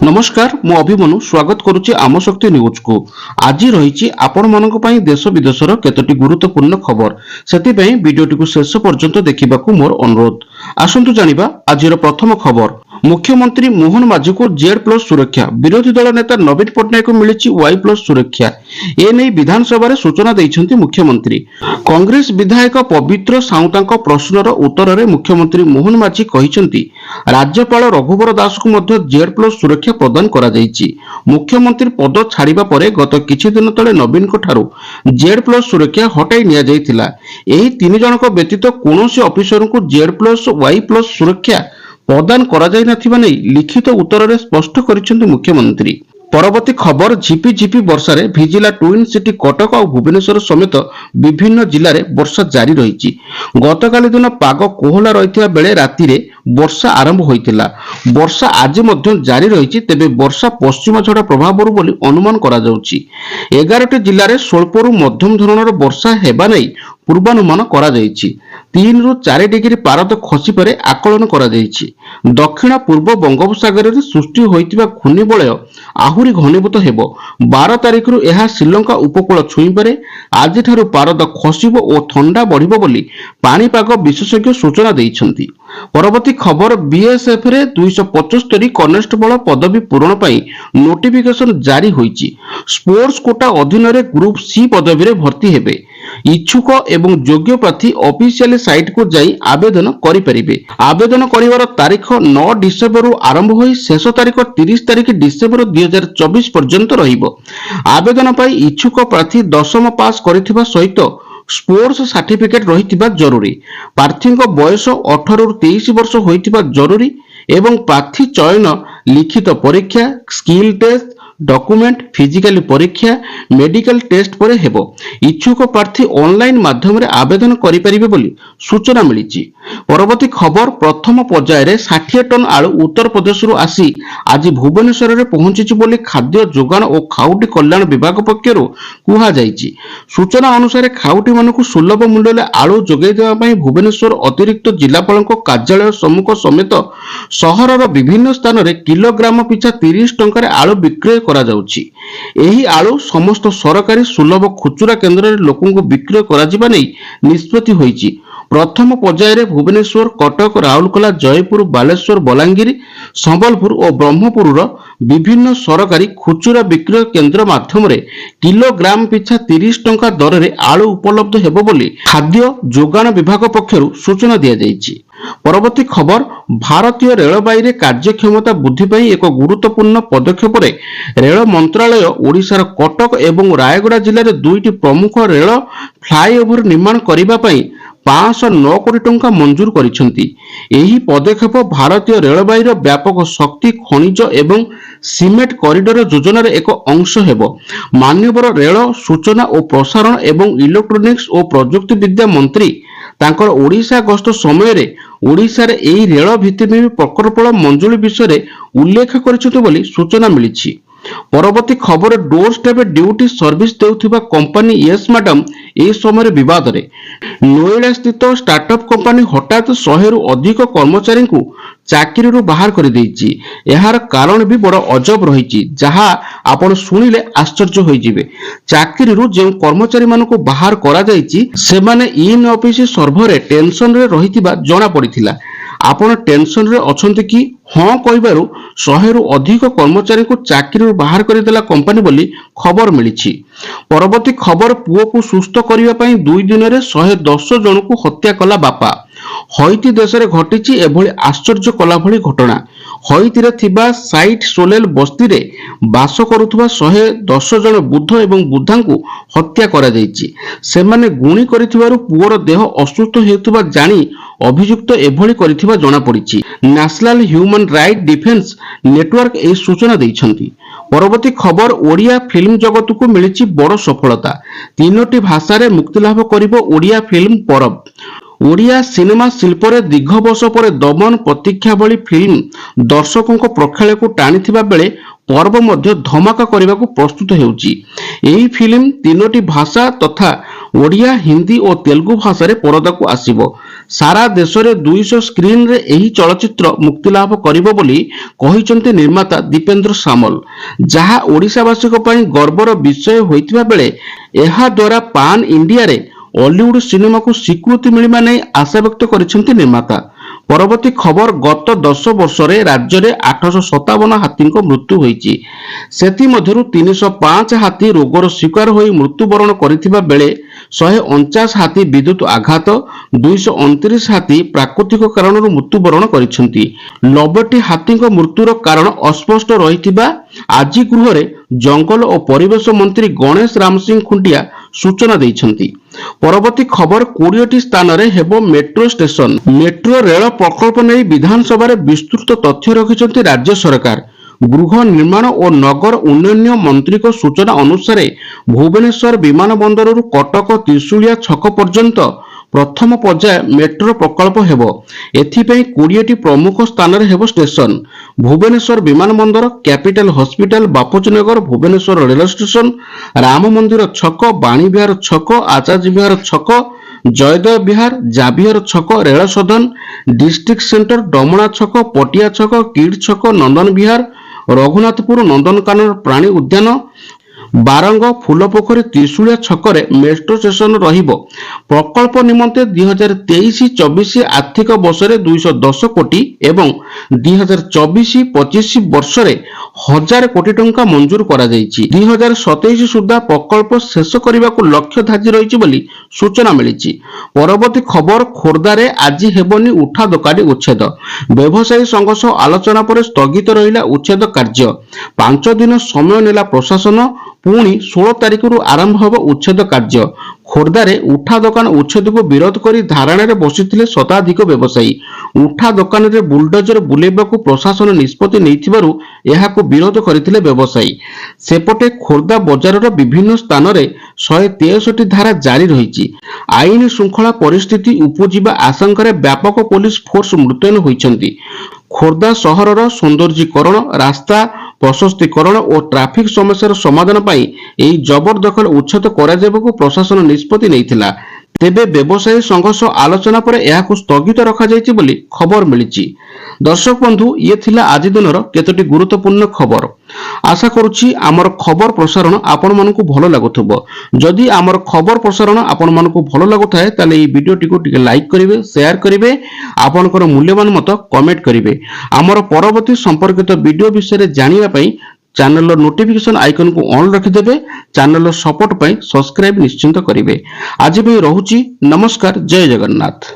नमस्कार मु अभिमनु स्वागत करुच्ची आम शक्ति न्यूज को। आज रही आपण मानक पई देश विदेशर केतोटी गुरुत्वपूर्ण खबर सेतिपई वीडियोटी को शेष पर्यंत देखिबाकू मोर अनुरोध। आसंतु जानिबा आजिर प्रथम खबर। मुख्यमंत्री मोहन माझी को Z+ सुरक्षा, विरोधी दल नेता नवीन पट्टनायक को मिली Y+ सुरक्षा। एने विधानसभा सूचना देइछन्ति मुख्यमंत्री। कांग्रेस विधायक पवित्र साउतांक प्रश्नर उत्तर में मुख्यमंत्री मोहन माझी कहिछन्ति राज्यपाल रघुवर दास को मध्य Z+ सुरक्षा प्रदान करा जाइछि। मुख्यमंत्री पद छाड़िबा परे गत किछि दिन तले नवीन को ठारू Z+ सुरक्षा हटाई निया जाइथिला। एही तीन जनक व्यतीत कोनोसी ऑफिसर को Z+ Y+ सुरक्षा प्रदान करा जाई नथिबा नै लिखित उत्तर में स्पष्ट करिसेंति मुख्यमंत्री। परवर्ती खबर। झिपी वर्षा रे भिजिला ट्विन सिटी कटक और भुवनेश्वर समेत विभिन्न जिले में वर्षा जारी रही। गतकाली दिन पाग कोहला रही बेले राति रे वर्षा आरंभ होइतिला। वर्षा आज मध्य जारी रही। तेबे वर्षा पश्चिम झड़ प्रभाव बोली अनुमान करा जाउछि। 11टी जिले में स्वल्परू मध्यम धरणर वर्षा हेबा नै पूर्वानुमान करा जाइछि। 3 ରୁ 4 डिग्री पारद खसी परे आकलन करा जाइछि। दक्षिण पूर्व बंगोपसागर रे सृष्टि होइतिबा घूर्णिबलय आहुरी घनीभूत हेबो। 12 तारिख रु एहा श्रीलंका उपकूल छुई परे। आज ठारू पारद खसिबो ओ ठंडा बढ़िबो बोली पाणीपाग विशेषज्ञ सूचना देइछन्ति। परवर्ती खबर। बीएसएफ रे 275 कनेस्टेबल पदवी पूरण पई नोटिफिकेशन जारी होइछि। स्पोर्ट्स कोटा अधीन रे ग्रुप सी पदवी रे भर्ती हेबे। इच्छुक एवं योग्य प्रार्थी ऑफिशियल साइट को जाई आवेदन करि परिबे। आवेदन करिवार तारीख 9 डिसेंबर रु आरंभ होई शेष तारीख 30 तारीख डिसेंबर 2024 पर्यंत रहिबो। आवेदन पाई इच्छुक प्रार्थी 10म पास करिथिबा सहित स्पोर्ट्स सर्टिफिकेट रहिथिबा जरूरी। प्रार्थी बयस 18 रु 23 वर्ष होइथिबा जरूरी एवं प्रार्थी चयन लिखित परीक्षा, स्किल टेस्ट, डॉक्यूमेंट, फिजिकल परीक्षा, मेडिकल टेस्ट पर हेबो। इच्छुक प्रार्थी ऑनलाइन माध्यम रे आवेदन करि परिबे बोली सूचना मिलिछि। परवर्ती खबर। प्रथम पर्याय रे 60 टन आलू उत्तर प्रदेश रु आसी आज भुवनेश्वर रे पहुंचिछि बोली खाद्य जोगान और खाउटी कल्याण विभाग पक्षरु कुहा जाइछि। सूचना अनुसार खाउटी मानकु सुलभ मूल्य रे आलू जोगाई देबा पई भुवनेश्वर अतिरिक्त जिलापालक कार्यालय सम्मुख समेत शहरर विभिन्न स्थान रे किलोग्राम पिछा 30 टंका रे आलू विक्रय करा जाउछि। एही आलू समस्त सरकारी सुलभ खुचुरा केंद्र रे लोकन को विक्रय करा जिबा नै निष्पत्ति होइछि। प्रथम पर्याय रे भुवनेश्वर, कटक, राउरकेला, जयपुर, बालेश्वर, बलांगीर, संबलपुर और ब्रह्मपुर विभिन्न सरकारी खुचुरा विक्रय केंद्र माध्यम रे किलोग्राम पिछा 30 टंका दर रे आलू उपलब्ध हेबो बोली खाद्य जोगान विभाग पक्षरु सूचना दिया जाइछि। परवर्ती खबर। भारतीय रेलबाई रे कार्यक्षमता वृद्धि पई एक गुरुत्वपूर्ण पदक्षेप रे रेल मंत्रालय ओडिशार कटक एवं रायगड़ा जिले में 2टी प्रमुख रेल फ्लाईओवर निर्माण करिबा पई 509 कोटी टंका मंजूर करिसेंति। एही पदक्षेप भारतीय रेलबाई रो व्यापक शक्ति, खनिज एवं सीमेंट कॉरिडोर योजना रे एक अंश हेबो। माननीय रेल, सूचना और प्रसारण एवं इलेक्ट्रोनिक्स और प्रजुक्ति विद्या मंत्री तांकर ओडिशा गस्त समय रे ओडिशा रे एही रेल भित्तिभूमि प्रकल्प मंजूरी विषय उल्लेख करिसेंति बोली सूचना मिलिछि। परवर्ती खबर। डोर स्टेप ड्यूटी सर्विस देउथिबा कंपनी यस मैडम ए समय विवाद रे नोएडा स्थित स्टार्टअप कंपनी हठात 100 रु अधिक कर्मचारी को चाकरी रु बाहर कर देइछि। एहार कारण भी बड़ अजब रहिछि, जहां आपण सुनिले आश्चर्य होई जिवे। चाकरी रु जे कर्मचारी मान को बाहर करा जाइछि से माने इन ऑफिस सर्वर रे टेंशन रे रहितिबा जणा पड़िथिला। आपण टेंशन रे अछंती कि हां कहिबारु 100 रु अधिक कर्मचारी को चाकरी रु बाहर कर देला कंपनी बोली खबर मिलिछि। परवर्ती खबर। पुओ को सुस्थ करिवा पई 2 दिन रे 110 जन को हत्या कला बापा। हईती देश रे घटिछि एभली आश्चर्य कला भली घटना। हईती रे थिबा साइट सोलेल बस्ती रे बास करुथबा 110 जन बुद्ध एवं बुद्धा को हत्या करा जाइछि। सेमाने गुणी करिथिबारु पुओर देह असुस्थ हेतुबा जानी अभियुक्त एभली करिथिबा जणा पड़िछि। National Human Right Defence Network ए सूचना दैछन्ति। परवर्ती खबर। ओडिया फिल्म जगत को मिलिछि बड़ सफलता। 3टी भाषा रे मुक्ति लाभ करिबो ओडिया फिल्म परब। ओडिया सिनेमा शिल्प रे दीर्घ वर्ष पर दमन, प्रतीक्षा भली फिल्म दर्शकों प्रखेल को टाणी बेले पर्व मध्य धमाका करने को प्रस्तुत हेउची। एही फिल्म 3टी भाषा तथा ओडिया, हिंदी और तेलुगु भाषा रे परदा को आसीबो। सारा देश रे 200 स्क्रीन रे एही चलचित्र मुक्तिलाभ करिबो बोली कहिसंते निर्माता दीपेंद्र सामल, जहा ओडिशावासी को पई गर्वर विषय होइतिबा बेले एहा द्वारा पान इंडिया रे हॉलीवुड सिनेमा को स्वीकृति मिलिबा नै आशा व्यक्त करिसंते निर्माता। परवर्ती खबर गत 10 वर्ष रे राज्य रे 857 हाथी को मृत्यु होईची। सेति मध्यरु 305 हाथी रोगर शिकार होई मृत्युवरण करिथिबा बेले 149 हाथी विद्युत आघात, 229 हाथी प्राकृतिक कारणରୁ मृत्युवरण करिसंती। 90 हाथी को मृत्युर कारण अस्पष्ट रहिथिबा आजी गृह रे जंगल और परिवेश मंत्री गणेश राम सिंह खुंटिया सूचना दैछंती। परवर्ती खबर 20 स्थान रे हेबो मेट्रो स्टेशन। मेट्रो रेल प्रकल्प नै विधानसभा रे विस्तृत तथ्य रखिसंती राज्य सरकार। गृह निर्माण और नगर उन्नयन मंत्री को सूचना अनुसार भुवनेश्वर विमान बंदर कटक त्रिशूलिया छक पर्यंत प्रथम पर्याय मेट्रो प्रकल्प हेबो। एथिपई 20 प्रमुख स्थान रे हेबो स्टेशन। भुवनेश्वर विमान बंदर, capital hospital, Bapujinagar, Bhubaneswar rail station, Ram Mandir छक, बाणी विहार छक, आचार्य विहार छक, जयदेव विहार, जाबियर छक, रेल सदन, डिस्ट्रिक्ट सेंटर, डमणा छक, पटिया छक, किड छक, नंदन विहार, रघुनाथपुर नंदनकानन प्राणी उद्यान, बारंग, फूलपोखरी, त्रिशूलिया छकरे मेट्रो स्टेशन रहिबो। प्रकल्प निमंते 2023-24 आर्थिक वर्ष रे 210 कोटी एवं 2024-25 वर्ष रे 1000 कोटी टंका मंजूर करा जायछि। 2027 सुद्धा प्रकल्प शेष करबा को लक्ष्य धार्य रहिछि बोली सूचना मिलिछि। परवर्ती खबर खोर्धा रे आज हेबनी उठा दोकानी उच्छेद। व्यवसायी संघ सह आलोचना पर स्थगित रहिला उच्छेद कार्य। 5 दिन समय नेला प्रशासन। पुणी 16 तारिख रु आरंभ होब उच्छेद कार्य। खोर्धारे उठा दोकान उच्छेद को विरोध करी धारणा रे बसिथिले शताधिक व्यवसायी। उठा दोकान रे बुलडोजर बुलेबाकू प्रशासन निष्पत्ति नैथिबारु एहाकू विरोध करिथिले व्यवसायी। सेपटे खोर्धा बजार रो विभिन्न स्थान रे 163 धारा जारी रहिछि। आईन श्रृंखला परिस्थिति उपजिबा आशंका रे व्यापक पुलिस फोर्स मुतयन होइछन्ति। खोर्धा सहरर सौंदर्यीकरण, रास्ता प्रशस्तीकरण और ट्राफिक समस्यार समाधान पाई एही जबरदखल उच्छेद कराଯିବାକୁ प्रशासन निष्पत्ति नैथिला। तेबे व्यवसायी संघ सह आलोचना पर एहाकू स्थगित रखा जायछि बोली खबर मिलिछि। दर्शक बंधु, ये थिला आज दिनर केतोटी गुरुत्वपूर्ण खबर। आशा करूछि आमर खबर प्रसारण आपण मानकू भलो लागुथबो। जदि आमर खबर प्रसारण आपण मानकू भलो लागुथाय ताले ई वीडियोटी को टिके लाइक करिवे, शेयर करिवे, आपनकर मूल्यवान मत कमेंट करिवे। आमर परवर्ती संपर्कित वीडियो विषय जानिबा पई चैनल नोटिफिकेशन आइकन को ऑन रखिदेबे। चैनल सपोर्ट पई सब्सक्राइब निश्चिंत करिवे। आज भी रहुछि। नमस्कार। जय जगन्नाथ।